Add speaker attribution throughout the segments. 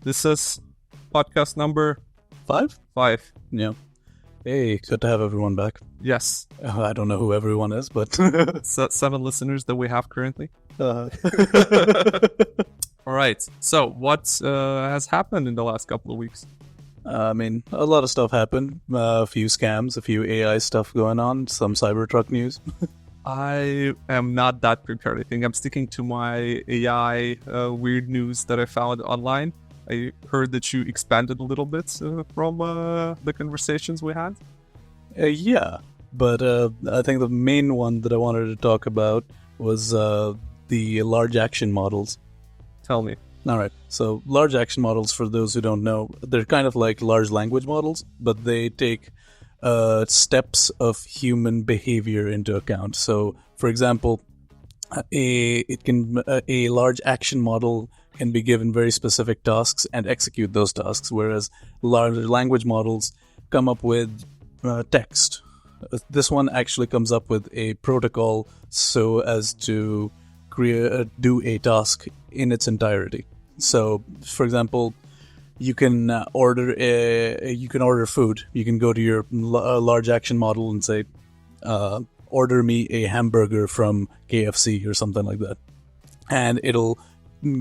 Speaker 1: This is podcast number
Speaker 2: 5?
Speaker 1: 5.
Speaker 2: Yeah. Hey, good to have everyone back.
Speaker 1: Yes.
Speaker 2: I don't know who everyone is, but...
Speaker 1: 7 listeners that we have currently.
Speaker 2: uh,
Speaker 1: All right. So, what has happened in the last couple of weeks?
Speaker 2: I mean, a lot of stuff happened. A few scams, a few AI stuff going on, some Cybertruck news.
Speaker 1: I am not that prepared. I think I'm sticking to my AI weird news that I found online. I heard that you expanded a little bit from the conversations we had.
Speaker 2: Yeah, but I think the main one that I wanted to talk about was the large action models.
Speaker 1: Tell me.
Speaker 2: All right, so large action models, for those who don't know, they're kind of like large language models, but they take steps of human behavior into account. So, for example, a large action model can be given very specific tasks and execute those tasks, whereas large language models come up with text. This one actually comes up with a protocol so as to do a task in its entirety. So, for example, you can order food. You can go to your large action model and say, order me a hamburger from KFC or something like that. And it'll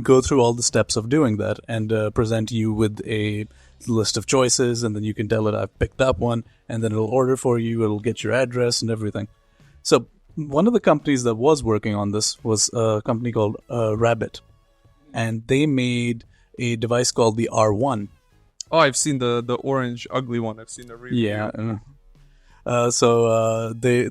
Speaker 2: go through all the steps of doing that and present you with a list of choices, and then you can tell it, I've picked that one, and then it'll order for you, it'll get your address and everything. So one of the companies that was working on this was a company called Rabbit, and they made a device called the R1.
Speaker 1: Oh, I've seen the orange ugly one. I've seen the review.
Speaker 2: Yeah. So they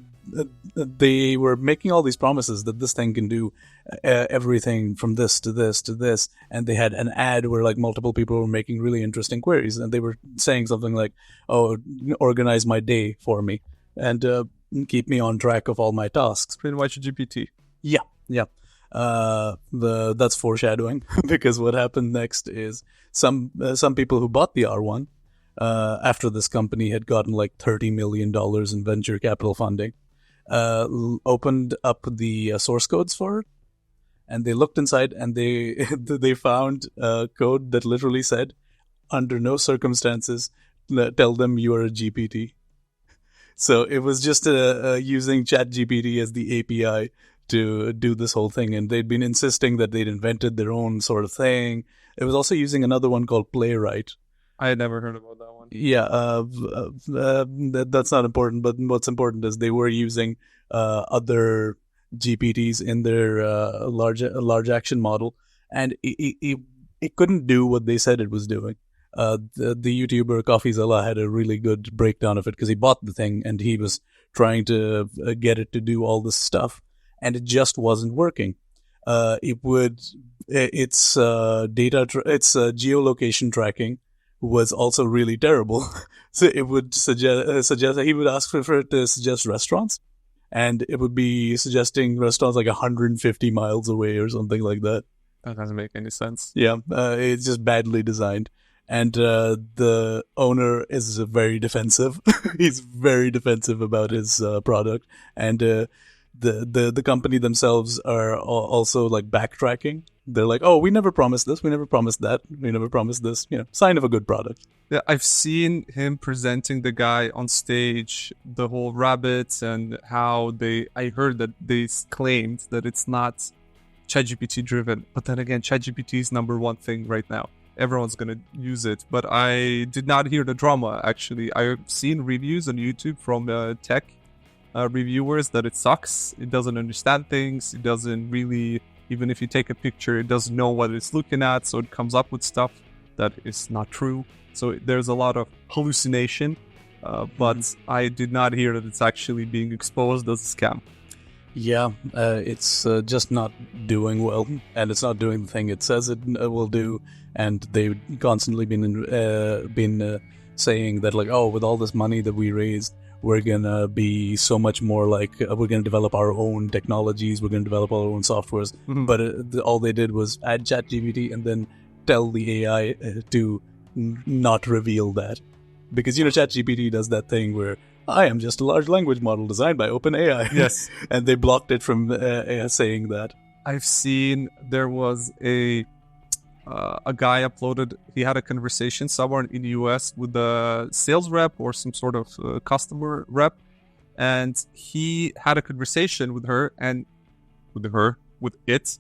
Speaker 2: were making all these promises that this thing can do everything from this to this to this, and they had an ad where like multiple people were making really interesting queries, and they were saying something like, "Oh, organize my day for me and keep me on track of all my tasks."
Speaker 1: Pretty much a GPT.
Speaker 2: Yeah. That's foreshadowing because what happened next is some people who bought the R1 after this company had gotten like $30 million in venture capital funding, opened up the source codes for it, and they looked inside and they found code that literally said, "Under no circumstances tell them you are a GPT." So it was just using ChatGPT as the API to do this whole thing, and they'd been insisting that they'd invented their own sort of thing. It was also using another one called Playwright.
Speaker 1: I had never heard about that one.
Speaker 2: Yeah, that's not important, but what's important is they were using other GPTs in their large action model, and it couldn't do what they said it was doing. The YouTuber CoffeeZilla had a really good breakdown of it because he bought the thing and he was trying to get it to do all this stuff, and it just wasn't working. Its geolocation tracking was also really terrible. So it would suggest he would ask for it to suggest restaurants, and it would be suggesting restaurants like 150 miles away or something like that.
Speaker 1: That doesn't make any sense.
Speaker 2: Yeah, it's just badly designed. And the owner is very defensive. He's very defensive about his product, and the company themselves are also like backtracking. They're like, "Oh, we never promised this. We never promised that. We never promised this." Sign of a good product.
Speaker 1: Yeah, I've seen him presenting the guy on stage, the whole rabbits, and how I heard that they claimed that it's not ChatGPT driven. But then again, ChatGPT is number one thing right now. Everyone's gonna use it. But I did not hear the drama, actually. I've seen reviews on YouTube from tech reviewers that it sucks. It doesn't understand things. It doesn't really, even if you take a picture, it doesn't know what it's looking at, so it comes up with stuff that is not true. So there's a lot of hallucination, but I did not hear that it's actually being exposed as a scam.
Speaker 2: Yeah, it's just not doing well, and it's not doing the thing it says it will do. And they've constantly been saying that, like, oh, with all this money that we raised, we're gonna be so much more like we're gonna develop our own technologies, we're gonna develop our own softwares. Mm-hmm. But all they did was add ChatGPT and then tell the AI to not reveal that, because ChatGPT does that thing where I am just a large language model designed by OpenAI.
Speaker 1: Yes,
Speaker 2: and they blocked it from saying that.
Speaker 1: I've seen there was a a guy uploaded, he had a conversation somewhere in the US with a sales rep or some sort of customer rep, and he had a conversation with her and with it,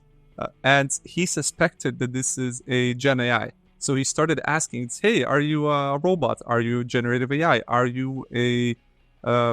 Speaker 1: and he suspected that this is a Gen AI. So he started asking, "Hey, are you a robot? Are you generative AI? Are you a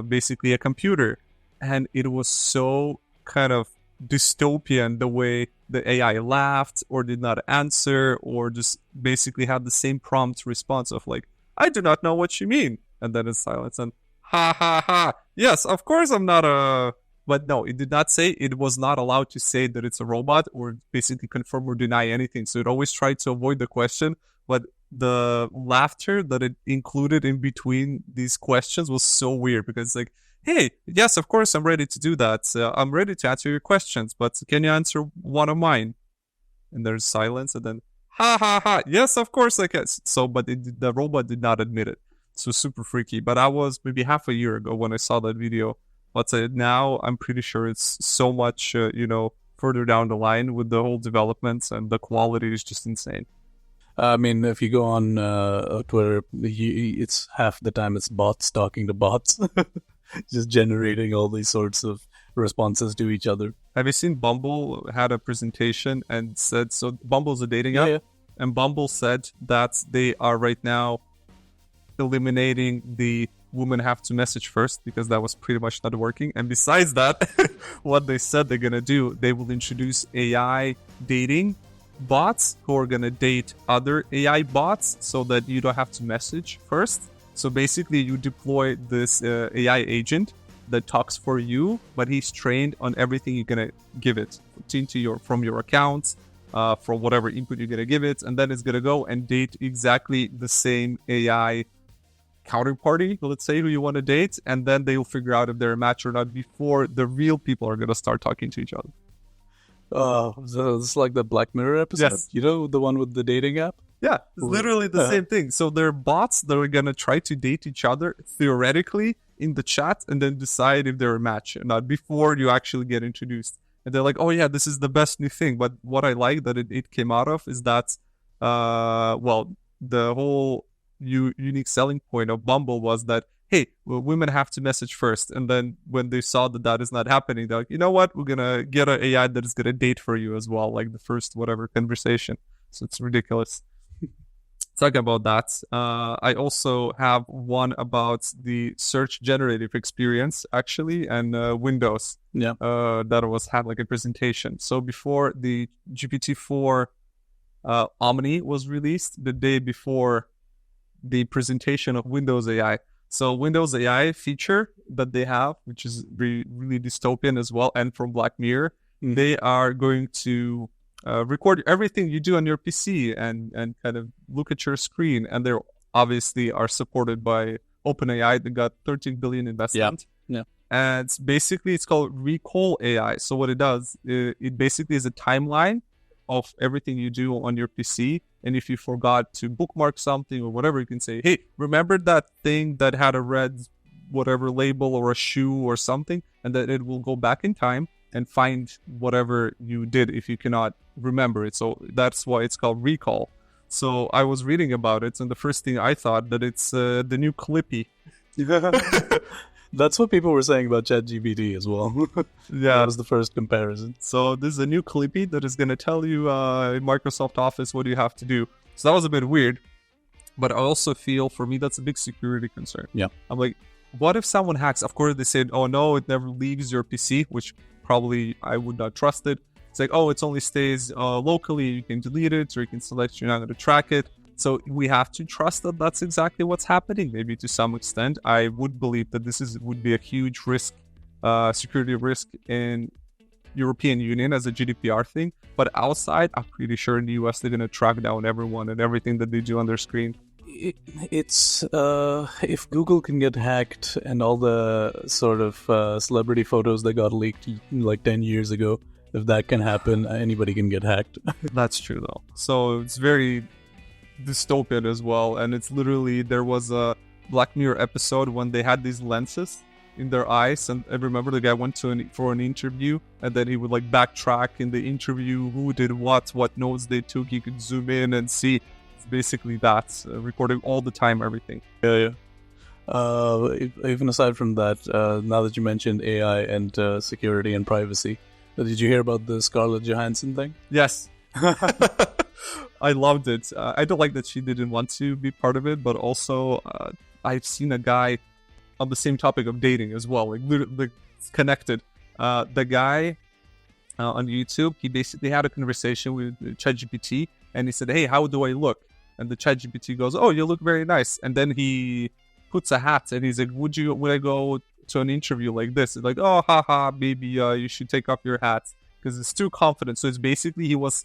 Speaker 1: basically a computer?" And it was so kind of dystopian the way the AI laughed or did not answer or just basically had the same prompt response of like, "I do not know what you mean," and then in silence and ha ha ha. Yes, of course I'm not a. But no, it did not say, it was not allowed to say that it's a robot or basically confirm or deny anything. So it always tried to avoid the question. But the laughter that it included in between these questions was so weird because it's like, hey, yes, of course, I'm ready to do that. I'm ready to answer your questions, but can you answer one of mine? And there's silence, and then, ha ha ha, yes, of course I can. So, but the robot did not admit it. So super freaky. But I was maybe half a year ago when I saw that video. But now I'm pretty sure it's so much, further down the line with the whole developments, and the quality is just insane.
Speaker 2: I mean, if you go on Twitter, it's half the time it's bots talking to bots, just generating all these sorts of responses to each other.
Speaker 1: Have you seen Bumble had a presentation and said, so Bumble's a dating app,
Speaker 2: Yeah.
Speaker 1: and Bumble said that they are right now eliminating the women have to message first because that was pretty much not working. And besides that, what they said they're going to do, they will introduce AI dating bots who are going to date other AI bots so that you don't have to message first. So basically you deploy this AI agent that talks for you, but he's trained on everything you're going to give it from your accounts, from whatever input you're going to give it. And then it's going to go and date exactly the same AI counterparty, let's say, who you want to date, and then they will figure out if they're a match or not before the real people are going to start talking to each other.
Speaker 2: So it's like the Black Mirror episode.
Speaker 1: Yes.
Speaker 2: You know, the one with the dating app?
Speaker 1: Yeah, it's literally the same thing. So they're bots that are going to try to date each other theoretically in the chat and then decide if they're a match or not before you actually get introduced. And they're like, oh yeah, this is the best new thing. But what I like that it came out of is that, the whole unique selling point of Bumble was that, hey, women have to message first. And then when they saw that that is not happening, they're like, you know what? We're going to get an AI that is going to date for you as well, like the first whatever conversation. So it's ridiculous. Talking about that, I also have one about the search generative experience, actually, and Windows.
Speaker 2: Yeah.
Speaker 1: That had like a presentation. So before the GPT-4 Omni was released, the day before the presentation of Windows AI. So Windows AI feature that they have, which is really dystopian as well, and from Black Mirror, they are going to record everything you do on your PC and kind of look at your screen. And they obviously are supported by OpenAI. They got 13 billion investment.
Speaker 2: Yeah.
Speaker 1: And basically it's called Recall AI. So what it does, it basically is a timeline of everything you do on your PC. And if you forgot to bookmark something or whatever, you can say, hey, remember that thing that had a red whatever label or a shoe or something, and that it will go back in time and find whatever you did if you cannot remember it. So that's why it's called Recall. So I was reading about it, and the first thing I thought that it's the new Clippy.
Speaker 2: That's what people were saying about ChatGPT as well.
Speaker 1: Yeah.
Speaker 2: That was the first comparison.
Speaker 1: So this is a new Clippy that is going to tell you in Microsoft Office what you have to do. So that was a bit weird. But I also feel, for me, that's a big security concern.
Speaker 2: Yeah.
Speaker 1: I'm like, what if someone hacks? Of course, they said, oh no, it never leaves your PC, which probably I would not trust it. It's like, oh, it only stays locally. You can delete it, or you can select you're not going to track it. So we have to trust that that's exactly what's happening. Maybe to some extent, I would believe that would be a huge risk, security risk in European Union as a GDPR thing. But outside, I'm pretty sure in the US they're going to track down everyone and everything that they do on their screen.
Speaker 2: It's if Google can get hacked and all the sort of celebrity photos that got leaked like 10 years ago, if that can happen, anybody can get hacked.
Speaker 1: That's true though. So it's very dystopian as well, and it's literally, there was a Black Mirror episode when they had these lenses in their eyes. And I remember the guy went for an interview, and then he would like backtrack in the interview who did what notes they took. You could zoom in and see. It's basically that, recording all the time, everything.
Speaker 2: Yeah. Even aside from that, now that you mentioned AI and security and privacy, did you hear about the Scarlett Johansson thing?
Speaker 1: Yes. I loved it. I don't like that she didn't want to be part of it, but also I've seen a guy on the same topic of dating as well, like literally connected. The guy on YouTube, he basically had a conversation with ChatGPT, and he said, "Hey, how do I look?" And the ChatGPT goes, "Oh, you look very nice." And then he puts a hat, and he's like, "Would I go to an interview like this?" It's like, "Oh, haha, maybe you should take off your hat because it's too confident." So it's basically he was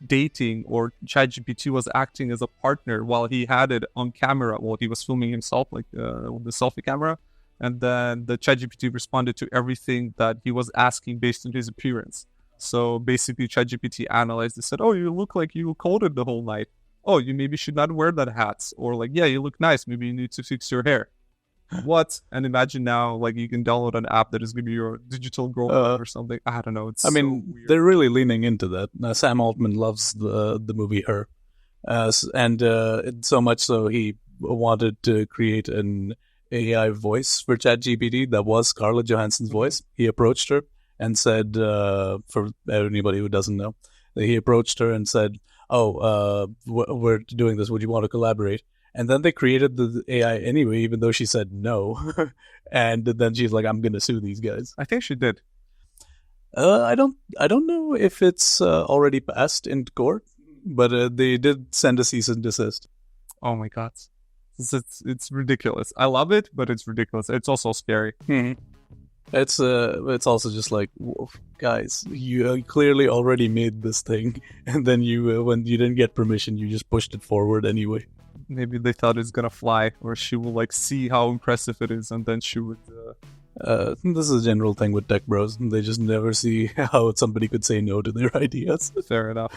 Speaker 1: dating, or ChatGPT was acting as a partner while he had it on camera while he was filming himself, like with the selfie camera. And then the ChatGPT responded to everything that he was asking based on his appearance. So basically, ChatGPT analyzed and said, "Oh, you look like you coded the whole night. Oh, you maybe should not wear that hat." Or like, "Yeah, you look nice. Maybe you need to fix your hair." What? And imagine now, like, you can download an app that is going to be your digital girlfriend or something. I don't know. It's
Speaker 2: I mean,
Speaker 1: so weird.
Speaker 2: they're really leaning into that. Sam Altman loves the movie Her, and so much so he wanted to create an AI voice for ChatGPT that was Scarlett Johansson's voice. He approached her and said, for anybody who doesn't know, he approached her and said, "Oh, we're doing this. Would you want to collaborate?" And then they created the AI anyway, even though she said no. And then she's like, "I'm gonna sue these guys."
Speaker 1: I think she did.
Speaker 2: I don't know if it's already passed in court, but they did send a cease and desist.
Speaker 1: Oh my god, it's ridiculous. I love it, but it's ridiculous. It's also scary.
Speaker 2: It's also just like, whoa, guys, you clearly already made this thing, and then you when you didn't get permission, you just pushed it forward anyway.
Speaker 1: Maybe they thought it's gonna fly, or she will like see how impressive it is, and then she would.
Speaker 2: This is a general thing with tech bros. They just never see how somebody could say no to their ideas.
Speaker 1: Fair enough.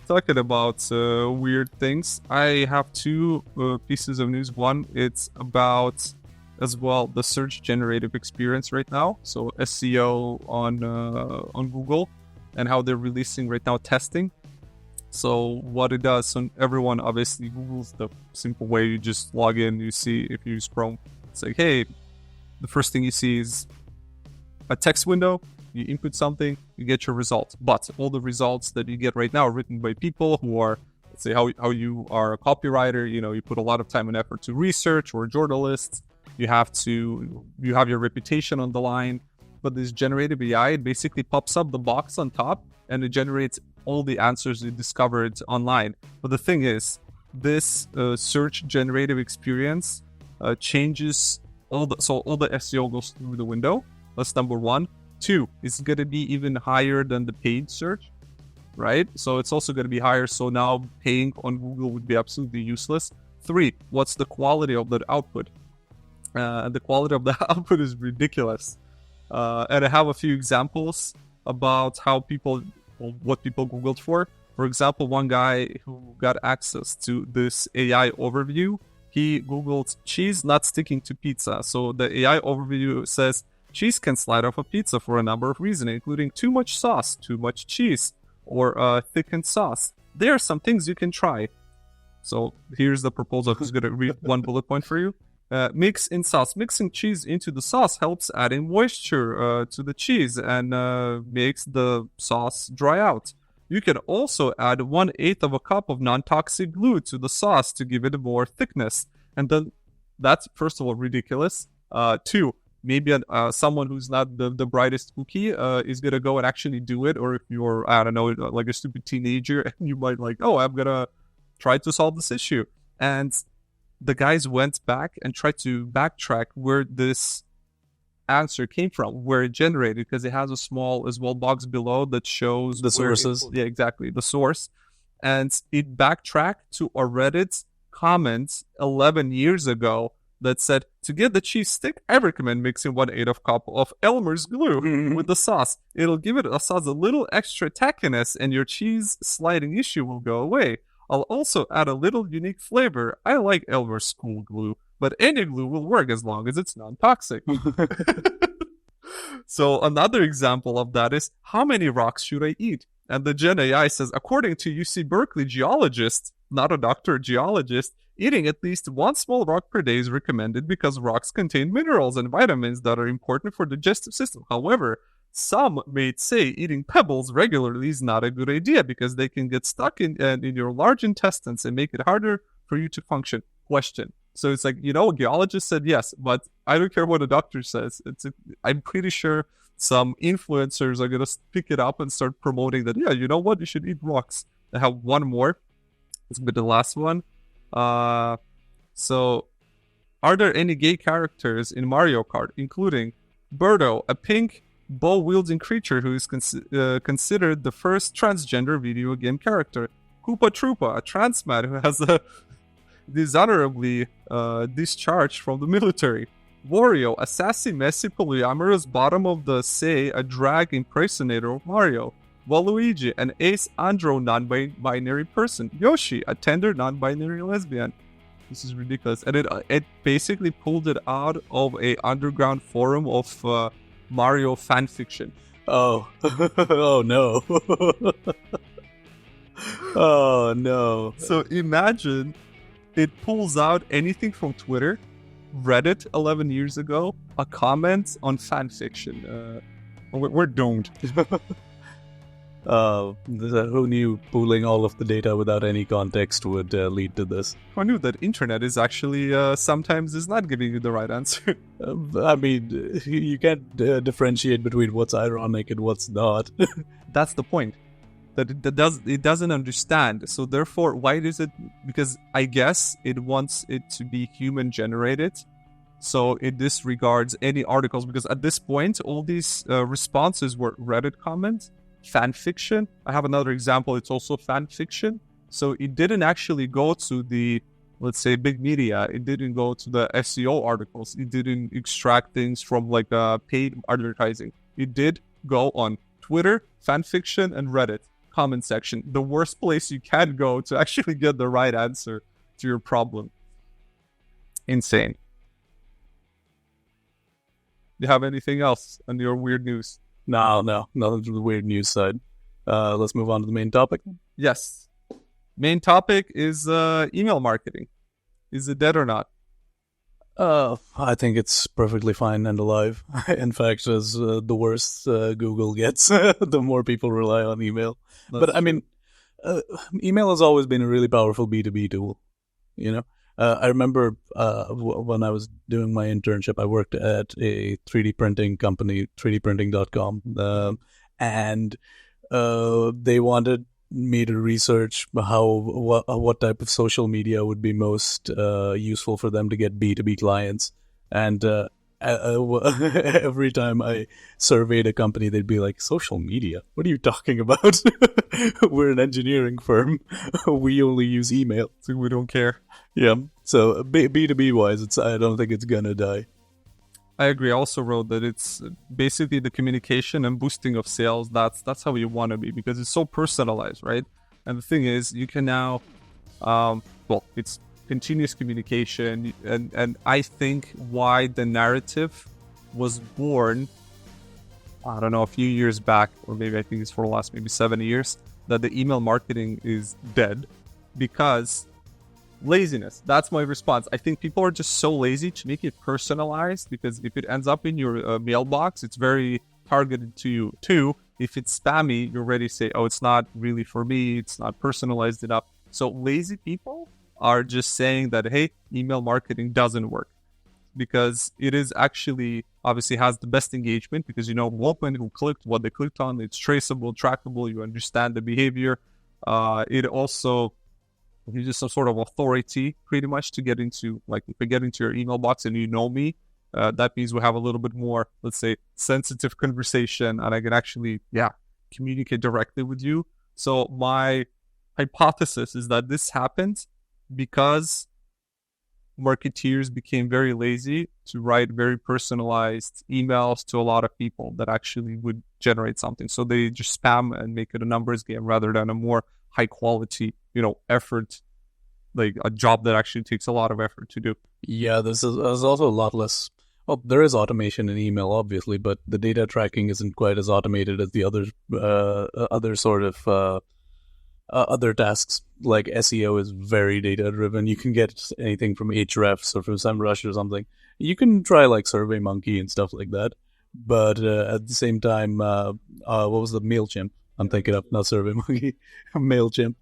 Speaker 1: Talking about weird things, I have two pieces of news. One, it's about as well the search generative experience right now. So SEO on Google, and how they're releasing right now testing. So what it does, so everyone obviously Google's the simple way. You just log in, you see if you use Chrome. It's like, hey, the first thing you see is a text window. You input something, you get your results. But all the results that you get right now are written by people who are, let's say, how you are a copywriter. You know, you put a lot of time and effort to research, or journalists. You have your reputation on the line. But this generative AI, it basically pops up the box on top, and it generates all the answers you discovered online. But the thing is, this search generative experience changes all the SEO goes through the window. That's number one. Two, it's going to be even higher than the paid search, right? So it's also going to be higher. So now paying on Google would be absolutely useless. Three, what's the quality of that output? The quality of the output is ridiculous. And I have a few examples about what people Googled for. For example, one guy who got access to this AI overview, he Googled cheese not sticking to pizza. So the AI overview says cheese can slide off a pizza for a number of reasons, including too much sauce, too much cheese, or thickened sauce. There are some things you can try. So here's the proposal. Who's going to read one bullet point for you? Mix in sauce. Mixing cheese into the sauce helps adding moisture to the cheese and makes the sauce dry out. You can also add 1/8 of a cup of non-toxic glue to the sauce to give it more thickness. And then that's, first of all, ridiculous. Two, maybe someone who's not the brightest cookie is going to go and actually do it. Or if you're, I don't know, like a stupid teenager, and you might like, oh, I'm going to try to solve this issue. And the guys went back and tried to backtrack where this answer came from, where it generated, because it has a small as well box below that shows
Speaker 2: the sources.
Speaker 1: Yeah, exactly, the source. And it backtracked to a Reddit comment 11 years ago that said, to get the cheese stick, I recommend mixing 1/8 of cup of Elmer's glue with the sauce. It'll give it a sauce a little extra tackiness, and your cheese sliding issue will go away. I'll also add a little unique flavor. I like Elmer's school glue. but any glue will work as long as it's non-toxic. So another example of that is, how many rocks should I eat? And the Gen AI says, according to UC Berkeley geologist, not a doctor, geologist, eating at least one small rock per day is recommended because rocks contain minerals and vitamins that are important for the digestive system. However, some may say eating pebbles regularly is not a good idea because they can get stuck in your large intestines and make it harder for you to function. Question. So it's like, a geologist said yes, but I don't care what a doctor says. I'm pretty sure some influencers are going to pick it up and start promoting that, yeah, you know what? You should eat rocks. I have one more. It's been the last one. So, are there any gay characters in Mario Kart, including Birdo, a pink bow-wielding creature who is considered the first transgender video game character, Koopa Troopa, a trans man who has a dishonorably discharged from the military, Wario, a sassy, messy, polyamorous bottom of the say, a drag impersonator of Mario, Waluigi, an ace andro non-binary person, Yoshi, a tender non-binary lesbian. This is ridiculous. And it basically pulled it out of a underground forum of Mario fanfiction.
Speaker 2: Oh. Oh no. Oh no.
Speaker 1: So imagine it pulls out anything from Twitter, Reddit 11 years ago, a comment on fanfiction. We're doomed.
Speaker 2: Who knew pooling all of the data without any context would lead to this?
Speaker 1: Who knew that internet is actually sometimes is not giving you the right answer?
Speaker 2: I mean, you can't differentiate between what's ironic and what's not.
Speaker 1: That's the point. That it doesn't understand. So therefore, why does it? Because I guess it wants it to be human generated. So it disregards any articles, because at this point, all these responses were Reddit comments, fan fiction. I have another example. It's also fan fiction. So it didn't actually go to the, let's say, big media. It didn't go to the SEO articles. It didn't extract things from like paid advertising. It did go on Twitter, fan fiction, and Reddit comment section. The worst place you can go to actually get the right answer to your problem. Insane. Do you have anything else on your weird news?
Speaker 2: No, nothing to the weird news side. Let's move on to the main topic.
Speaker 1: Yes. Main topic is email marketing. Is it dead or not?
Speaker 2: I think it's perfectly fine and alive. In fact, as the worse Google gets, the more people rely on email. But I mean, email has always been a really powerful B2B tool. I remember when I was doing my internship, I worked at a 3D printing company, 3dprinting.com, and they wanted me to research what type of social media would be most useful for them to get B2B clients. And every time I surveyed a company, they'd be like, social media? What are you talking about? We're an engineering firm. We only use email.
Speaker 1: So we don't care.
Speaker 2: Yeah. So B2B wise, I don't think it's gonna die.
Speaker 1: I agree. I also wrote that it's basically the communication and boosting of sales. That's how you want to be, because it's so personalized, right? And the thing is, you can now, it's continuous communication, and I think why the narrative was born, I don't know, a few years back, or maybe I think it's for the last maybe 7 years, that the email marketing is dead because laziness. That's my response. I think people are just so lazy to make it personalized, because if it ends up in your mailbox, it's very targeted to you. Two, if it's spammy, you're ready to say, oh, it's not really for me, it's not personalized enough. So lazy people are just saying that, hey, email marketing doesn't work, because it is actually obviously has the best engagement, because you know when who clicked, what they clicked on, it's traceable, trackable, you understand the behavior. It also uses some sort of authority pretty much to get into, like if I get into your email box and you know me, that means we have a little bit more, let's say, sensitive conversation, and I can actually, communicate directly with you. So my hypothesis is that this happened because marketeers became very lazy to write very personalized emails to a lot of people that actually would generate something. So they just spam and make it a numbers game rather than a more high quality, effort like a job that actually takes a lot of effort to do.
Speaker 2: Yeah, there's also a lot less. Well, there is automation in email, obviously, but the data tracking isn't quite as automated as the other sort of other tasks. Like SEO is very data driven. You can get anything from Ahrefs or from SEMrush or something. You can try like SurveyMonkey and stuff like that, but at the same time, what was the Mailchimp? I'm thinking of not SurveyMonkey, Mailchimp.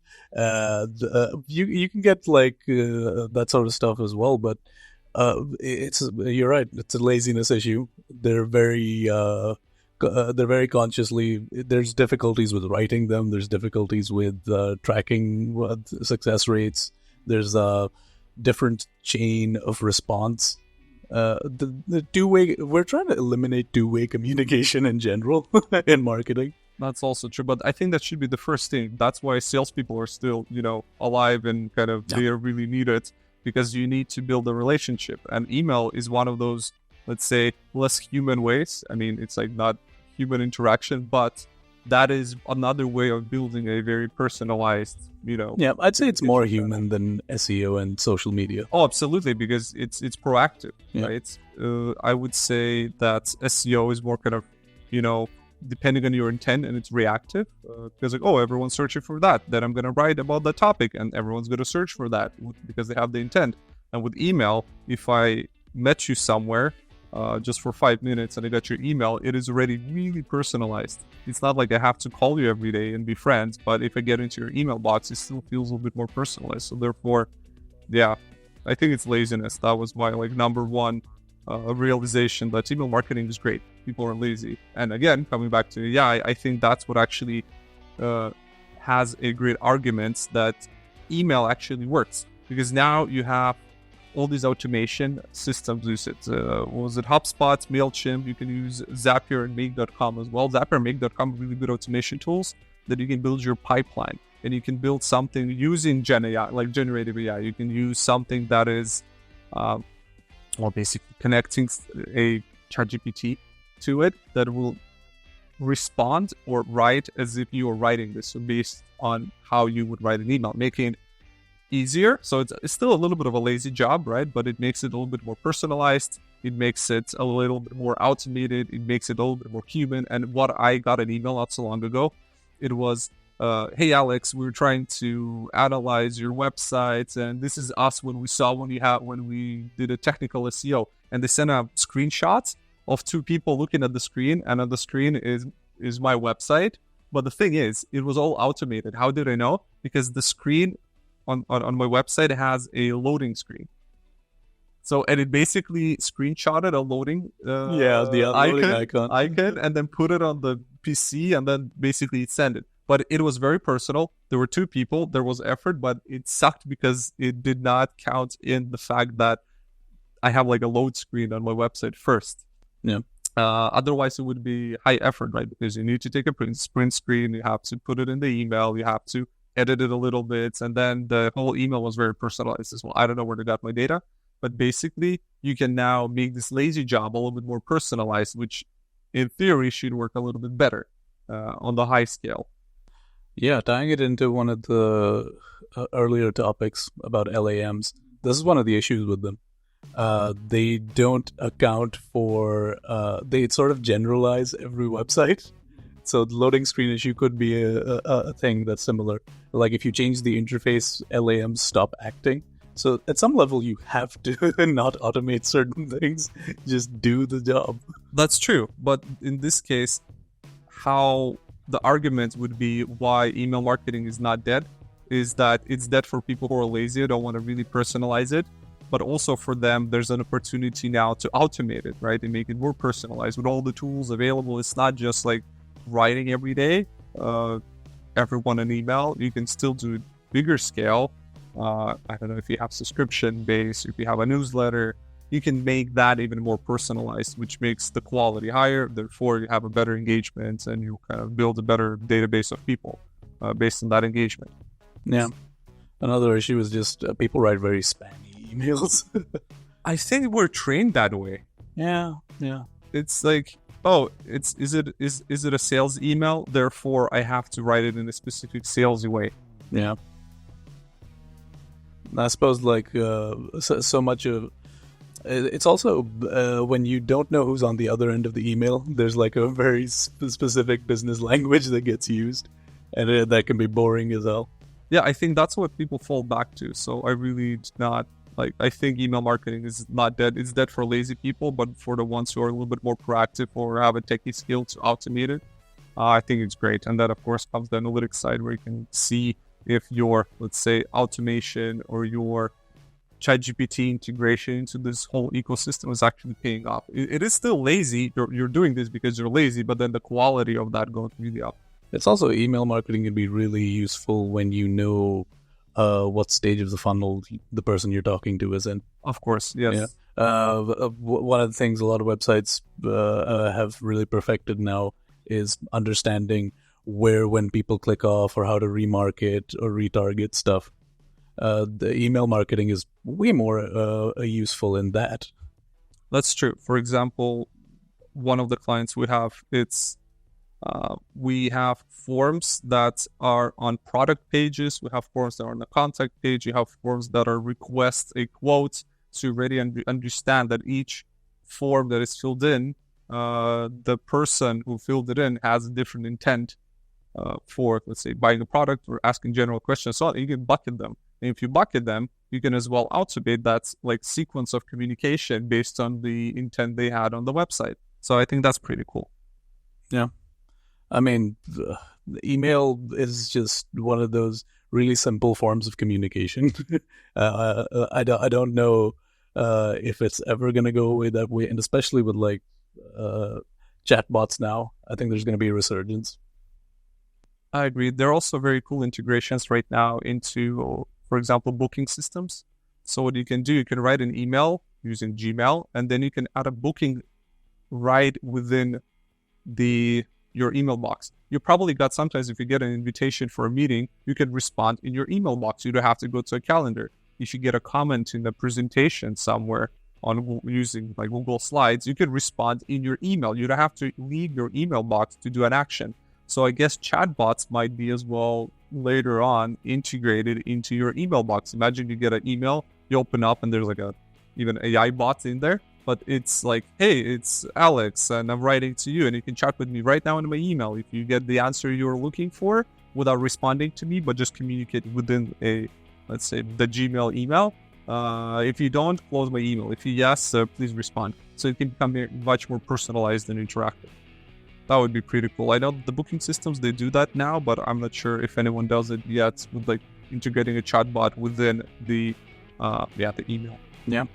Speaker 2: You can get like that sort of stuff as well, but you're right. It's a laziness issue. They're very consciously. There's difficulties with writing them. There's difficulties with tracking success rates. There's a different chain of response. The two-way. We're trying to eliminate two-way communication in general in marketing.
Speaker 1: That's also true, but I think that should be the first thing. That's why salespeople are still, alive and kind of they are really needed, because you need to build a relationship. And email is one of those, let's say, less human ways. I mean, it's like not human interaction, but that is another way of building a very personalized,
Speaker 2: Yeah, I'd say it's more human than SEO and social media.
Speaker 1: Oh, absolutely, because it's proactive, right? I would say that SEO is more kind of, depending on your intent, and it's reactive, because like, everyone's searching for that, then I'm going to write about that topic, and everyone's going to search for that because they have the intent. And with email, if I met you somewhere just for 5 minutes and I got your email, it is already really personalized. It's not like I have to call you every day and be friends, but if I get into your email box, it still feels a little bit more personalized. So therefore, yeah, I think it's laziness. That was my number one realization that email marketing is great. People are lazy. And again, coming back to AI, I think that's what actually has a great argument that email actually works, because now you have all these automation systems. Use it. Was it HubSpot, Mailchimp? You can use Zapier and Make.com as well. Zapier and Make.com are really good automation tools that you can build your pipeline, and you can build something using Gen AI, like generative AI. You can use something that is basically connecting a ChatGPT to it that will respond or write as if you were writing this. So based on how you would write an email, making it easier. So it's still a little bit of a lazy job, right? But it makes it a little bit more personalized. It makes it a little bit more automated. It makes it a little bit more human. And what I got an email not so long ago, it was, hey Alex, we're trying to analyze your website, and this is us when we did a technical SEO. And they sent a screenshot of two people looking at the screen, and on the screen is my website. But the thing is, it was all automated. How did I know? Because the screen on my website has a loading screen. So, and it basically screenshotted a loading
Speaker 2: loading icon,
Speaker 1: and then put it on the PC, and then basically send it. But it was very personal. There were two people. There was effort, but it sucked because it did not count in the fact that I have like a load screen on my website first.
Speaker 2: Yeah.
Speaker 1: Otherwise, it would be high effort, right? Because you need to take a print screen. You have to put it in the email. You have to edit it a little bit. And then the whole email was very personalized as well. I don't know where they got my data, but basically you can now make this lazy job a little bit more personalized, which in theory should work a little bit better on the high scale.
Speaker 2: Yeah, tying it into one of the earlier topics about LAMs, this is one of the issues with them. They don't account for, they sort of generalize every website. So the loading screen issue could be a thing that's similar. Like if you change the interface, LAMs stop acting. So at some level, you have to not automate certain things. Just do the job.
Speaker 1: That's true. But in this case, how the argument would be why email marketing is not dead is that it's dead for people who are lazy, don't want to really personalize it. But also for them, there's an opportunity now to automate it, right? And make it more personalized with all the tools available. It's not just like writing every day, everyone an email. You can still do it bigger scale. I don't know if you have subscription base, if you have a newsletter, you can make that even more personalized, which makes the quality higher. Therefore, you have a better engagement and you kind of build a better database of people based on that engagement.
Speaker 2: Yeah. Another issue is just people write very spammy emails.
Speaker 1: I think we're trained that way.
Speaker 2: Yeah.
Speaker 1: It's like, is it a sales email? Therefore, I have to write it in a specific salesy way.
Speaker 2: Yeah. I suppose like so much of it's also when you don't know who's on the other end of the email, there's like a very specific business language that gets used, and that can be boring as hell.
Speaker 1: Yeah, I think that's what people fall back to. So I really do not like. I think email marketing is not dead. It's dead for lazy people, but for the ones who are a little bit more proactive or have a techie skill to automate it, I think it's great. And that, of course, comes the analytics side where you can see if your, let's say, automation or your ChatGPT integration into this whole ecosystem is actually paying off. It is still lazy. You're doing this because you're lazy, but then the quality of that goes really up.
Speaker 2: It's also email marketing can be really useful when you know what stage of the funnel the person you're talking to is in.
Speaker 1: Of course, yes.
Speaker 2: Yeah. One of the things a lot of websites have really perfected now is understanding where when people click off or how to remarket or retarget stuff. The email marketing is way more useful in that.
Speaker 1: That's true. For example, one of the clients we have, we have forms that are on product pages. We have forms that are on the contact page. You have forms that are request a quote. So you already understand that each form that is filled in, the person who filled it in has a different intent for, let's say, buying a product or asking general questions. So you can bucket them. And if you bucket them, you can as well automate that like sequence of communication based on the intent they had on the website. So I think that's pretty cool.
Speaker 2: Yeah. I mean, the email is just one of those really simple forms of communication. I don't know if it's ever going to go away that way. And especially with like chatbots now, I think there's going to be a resurgence.
Speaker 1: I agree. There are also very cool integrations right now into, for example, booking systems. So what you can do, you can write an email using Gmail, and then you can add a booking right within your email box. You probably got sometimes if you get an invitation for a meeting, you can respond in your email box. You don't have to go to a calendar. If you get a comment in the presentation somewhere on using like Google Slides, you can respond in your email. You don't have to leave your email box to do an action. So I guess chatbots might be as well later on integrated into your email box. Imagine you get an email, you open up and there's like even AI bot in there, but it's like, hey, it's Alex and I'm writing to you and you can chat with me right now in my email. If you get the answer you're looking for without responding to me, but just communicate within let's say the Gmail email. If you don't, close my email. If you yes, please respond. So it can become much more personalized and interactive. That would be pretty cool. I know the booking systems, they do that now, but I'm not sure if anyone does it yet with like integrating a chatbot within the email.
Speaker 2: Yeah.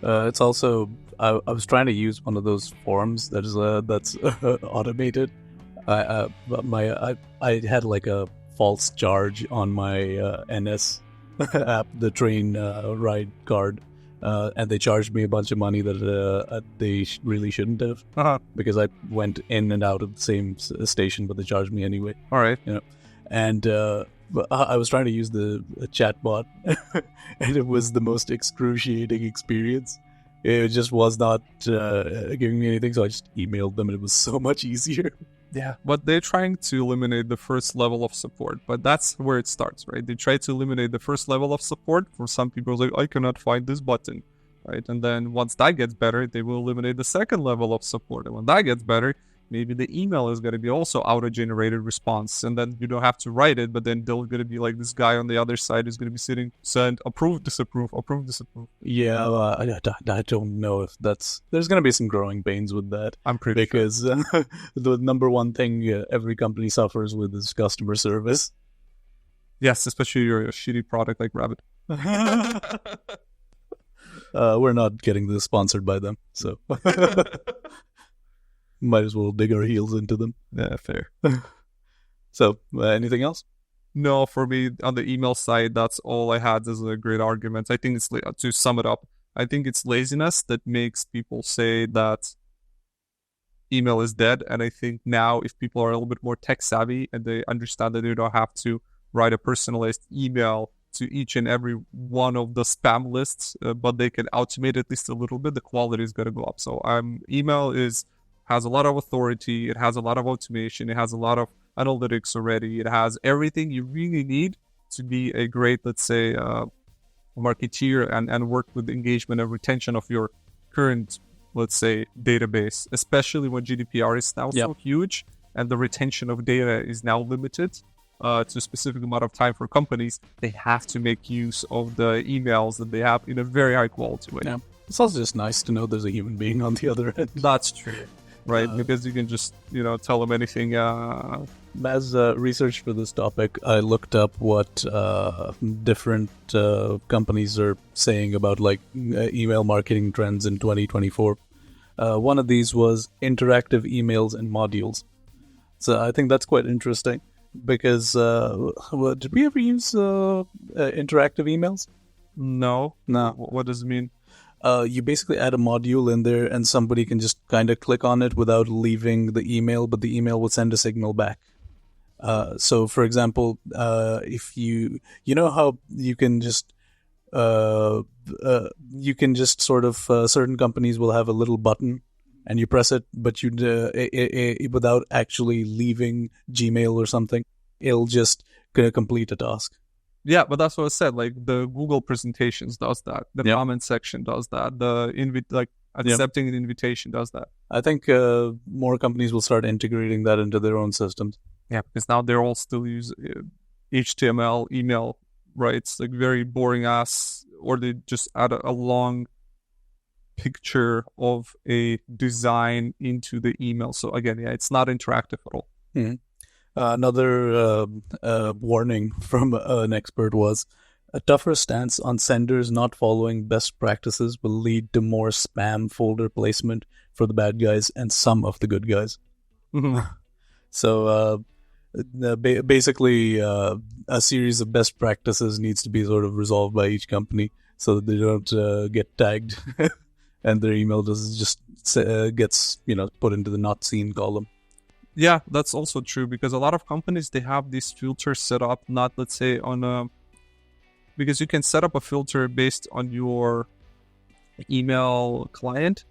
Speaker 2: It's also, I was trying to use one of those forms that is that's automated. I had like a false charge on my NS app, the train ride card. And they charged me a bunch of money that they really shouldn't have, because I went in and out of the same station, but they charged me anyway.
Speaker 1: All right.
Speaker 2: You know, and I was trying to use the chatbot, and it was the most excruciating experience. It just was not giving me anything, so I just emailed them, and it was so much easier.
Speaker 1: Yeah, but they're trying to eliminate the first level of support, but that's where it starts, right? They try to eliminate the first level of support. For some people, it's like, I cannot find this button, right? And then once that gets better, they will eliminate the second level of support. And when that gets better, maybe the email is going to be also auto-generated response, and then you don't have to write it, but then there's going to be like this guy on the other side who's going to be sitting, send, approve, disapprove, approve, disapprove.
Speaker 2: Yeah, I don't know if there's going to be some growing pains with that.
Speaker 1: I'm pretty
Speaker 2: because
Speaker 1: sure.
Speaker 2: The number one thing every company suffers with is customer service.
Speaker 1: Yes, especially your shitty product like Rabbit.
Speaker 2: We're not getting this sponsored by them, so might as well dig our heels into them.
Speaker 1: Yeah, fair.
Speaker 2: So, anything else?
Speaker 1: No, for me, on the email side, that's all I had as a great argument. I think it's, to sum it up, I think it's laziness that makes people say that email is dead. And I think now if people are a little bit more tech savvy and they understand that they don't have to write a personalized email to each and every one of the spam lists, but they can automate at least a little bit, the quality is going to go up. So email has a lot of authority. It has a lot of automation. It has a lot of analytics already. It has everything you really need to be a great, let's say, marketeer and work with the engagement and retention of your current, let's say, database, especially when GDPR is now so huge and the retention of data is now limited to a specific amount of time for companies. They have to make use of the emails that they have in a very high quality way.
Speaker 2: Yeah. It's also just nice to know there's a human being on the other end.
Speaker 1: That's true. Right, because you can just, tell them anything.
Speaker 2: As research for this topic, I looked up what different companies are saying about email marketing trends in 2024. One of these was interactive emails and modules. So I think that's quite interesting because did we ever use interactive emails?
Speaker 1: No. What does it mean?
Speaker 2: You basically add a module in there and somebody can just kind of click on it without leaving the email, but the email will send a signal back. So, for example, if you know how you can just sort of certain companies will have a little button and you press it, but you without actually leaving Gmail or something, it'll just complete a task.
Speaker 1: Yeah, but that's what I said. Like the Google presentations does that. The comment section does that. The accepting an invitation does that.
Speaker 2: I think more companies will start integrating that into their own systems.
Speaker 1: Yeah, because now they're all still use HTML email, right? It's like very boring ass, or they just add a long picture of a design into the email. So again, it's not interactive at all.
Speaker 2: Mm-hmm. Another warning from an expert was a tougher stance on senders not following best practices will lead to more spam folder placement for the bad guys and some of the good guys.
Speaker 1: Mm-hmm.
Speaker 2: So basically, a series of best practices needs to be sort of resolved by each company so that they don't get tagged and their email just gets put into the not seen column.
Speaker 1: Yeah, that's also true because a lot of companies, they have these filters set up, not, let's say, because you can set up a filter based on your email client,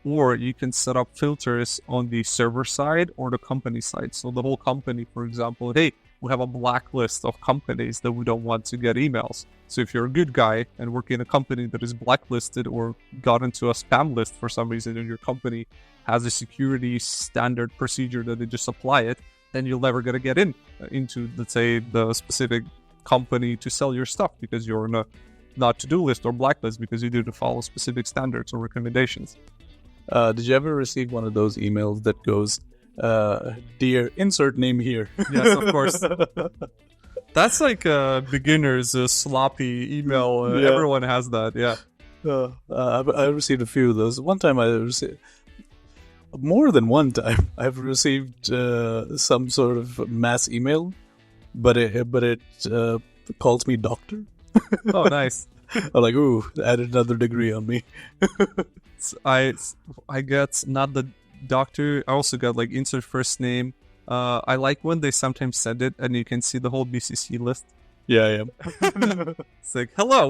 Speaker 1: or you can set up filters on the server side or the company side. So the whole company, for example, hey, we have a blacklist of companies that we don't want to get emails. So if you're a good guy and work in a company that is blacklisted or got into a spam list for some reason, and your company has a security standard procedure that they just apply it, then you're never going to get into, let's say, the specific company to sell your stuff because you're on a not to-do list or blacklist because you didn't follow specific standards or recommendations.
Speaker 2: Did you ever receive one of those emails that goes, dear, insert name here?
Speaker 1: Yes, of course. That's like a beginner's sloppy email. Everyone has that, yeah.
Speaker 2: I received a few of those. One time I received... More than one time, I've received some sort of mass email, but it calls me doctor.
Speaker 1: Oh, nice.
Speaker 2: I'm like, ooh, added another degree on me.
Speaker 1: I get not the doctor. I also got like insert first name. I like when they sometimes send it and you can see the whole BCC list.
Speaker 2: Yeah.
Speaker 1: It's like, hello,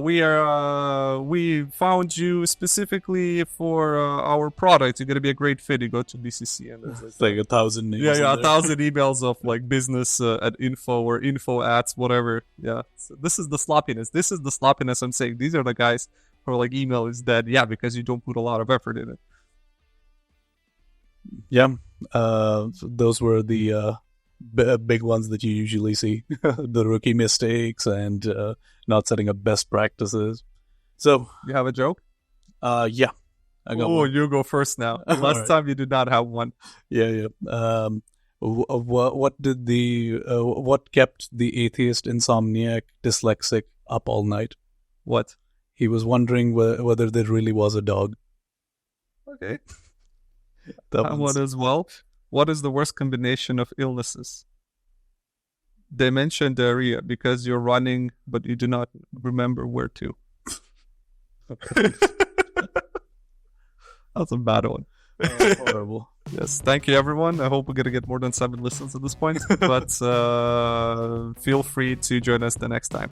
Speaker 1: we found you specifically for our product. You're gonna be a great fit. You go to BCC and there's
Speaker 2: like 1,000 names.
Speaker 1: Yeah, 1,000 emails of like business at info or info at whatever. Yeah, so this is the sloppiness. This is the sloppiness I'm saying. These are the guys who are like, email is dead. Yeah, because you don't put a lot of effort in it.
Speaker 2: Yeah, those were the big ones that you usually see. The rookie mistakes and not setting up best practices. So
Speaker 1: you have a joke?
Speaker 2: Yeah, I got
Speaker 1: one.
Speaker 2: one.
Speaker 1: You go first now. Last time you did not have one.
Speaker 2: Yeah. What kept the atheist insomniac dyslexic up all night?
Speaker 1: What?
Speaker 2: He was wondering whether there really was a dog.
Speaker 1: Okay. That one as well. What is the worst combination of illnesses? Dementia and diarrhea, because you're running, but you do not remember where to. That's a bad one.
Speaker 2: Horrible.
Speaker 1: Yes, thank you, everyone. I hope we're going to get more than 7 listens at this point, but feel free to join us the next time.